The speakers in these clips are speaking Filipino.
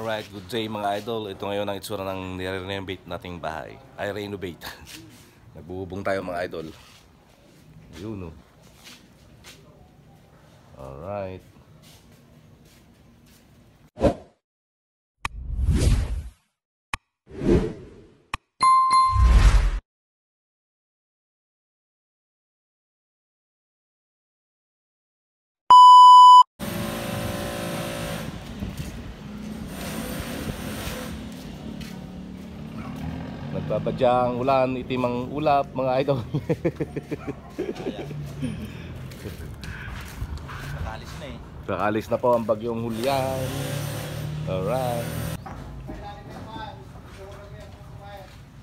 Alright, good day mga idol. Ito ngayon ang itsura ng nire-renovate nating bahay. Ay, renovate. Nagbubong tayo mga idol. Yun o. Alright. Nagbabadyang ulan, itim ang ulap mga idol. Nakalis na eh. Kakalis na po ang bagyong Julian. Alright.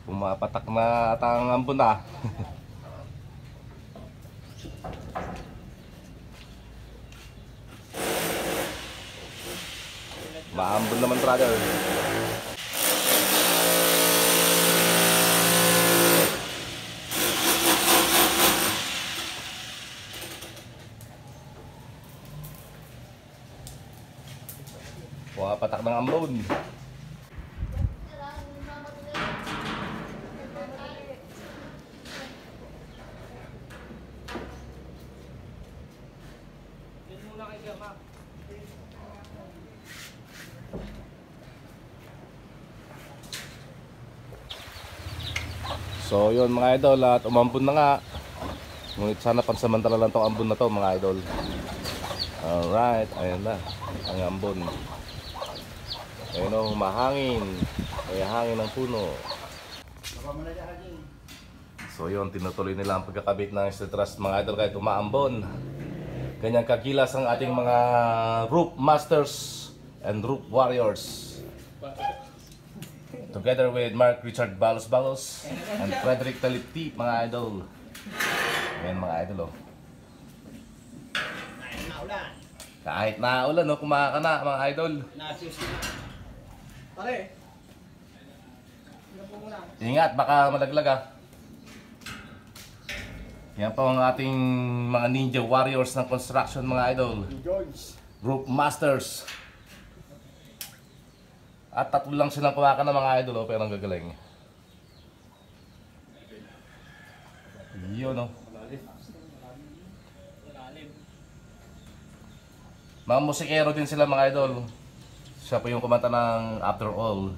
Pumapatak na at ang ambon na. Maambon naman brother. Patak ng ambon. So yun mga idol, at umambon na nga. Ngunit sana pansamantala lang tong ambon na to mga idol. Alright, ayan na ang ambon. Ayun o, humahangin. Kaya hangin ng puno. So yun, tinutuloy nila ang pagkakabit ng steel truss mga idol kahit umaambon. Ganyan kagilas ang ating mga roof masters and roof warriors. Together with Mark Richard Balos and Frederick Talipti mga idol. Ayan mga idol o. Kahit na ulan o, kumaka na mga idol. Pare. Ingat, baka malaglag ah. Yan po ang ating mga ninja warriors ng construction mga idol. Roof masters. At tatlo lang silang kumaka na mga idol pero ang gagaling. Yun o. Mga musikero din sila mga idol. Siya po yung kumanta ng After All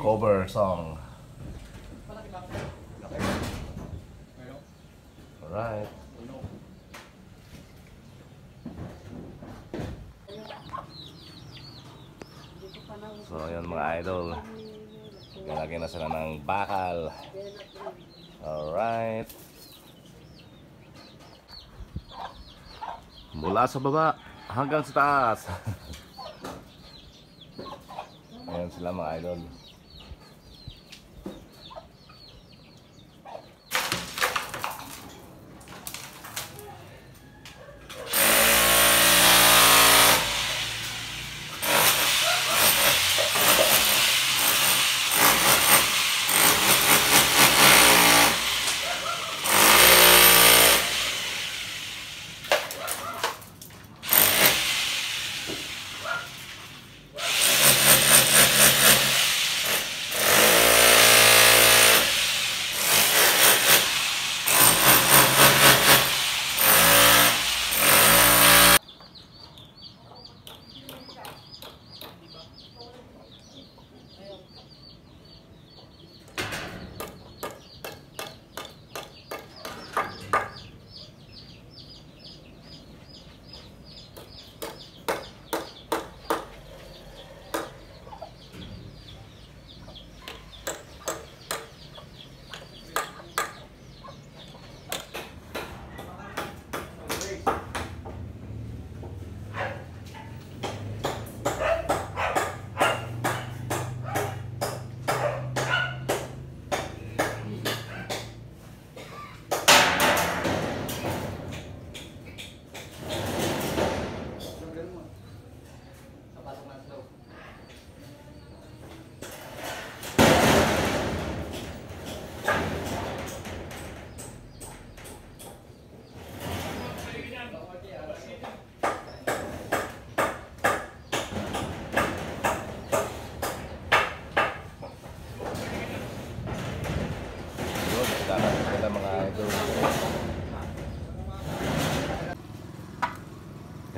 cover song. Alright. So yan mga idol, lalagyan na sila ng bakal. Alright. Mula sa baba hanggang sa taas. Ayan sila mga idol.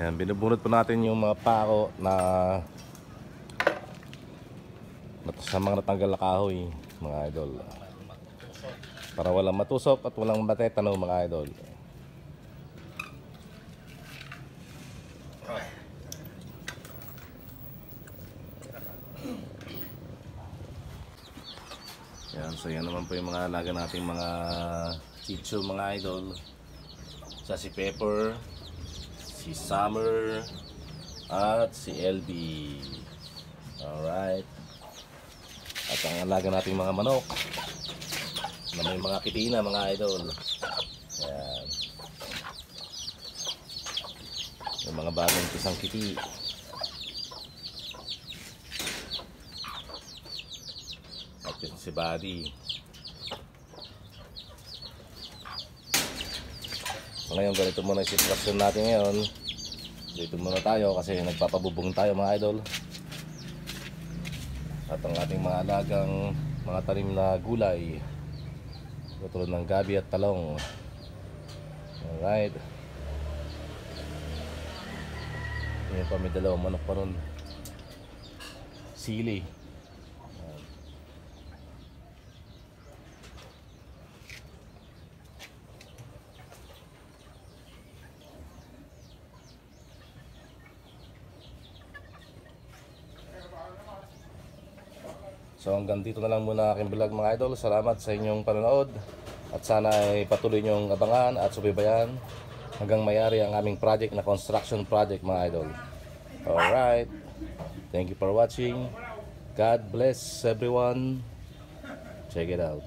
Ayan, binubunot po natin yung mga pako na sa mga natanggal na kahoy, mga idol. Para walang matusok at walang matetano, mga idol. Yan, so yan naman po yung mga alaga nating mga chicho, mga idol. Sa si Pepper, si Summer, at si LB. Alright. At ang alaga nating mga manok na may mga kitina, mga idol. Yan. Yung mga bagong pisang kiti. At yun si Buddy. So ngayon, ganito muna yung sitwasyon natin ngayon. Dito muna tayo kasi nagpapabubong tayo, mga idol. At ang ating mga alagang mga tanim na gulay, tulad ng gabi at talong. Alright. Ngayon pa may dalawang manok pa ron. Sili. So hanggang dito na lang muna aking vlog, mga idol. Salamat sa inyong panonood. At sana ay patuloy nyong abangan at subaybayan hanggang mayari ang aming project na construction project, mga idol. Alright. Thank you for watching. God bless everyone. Check it out.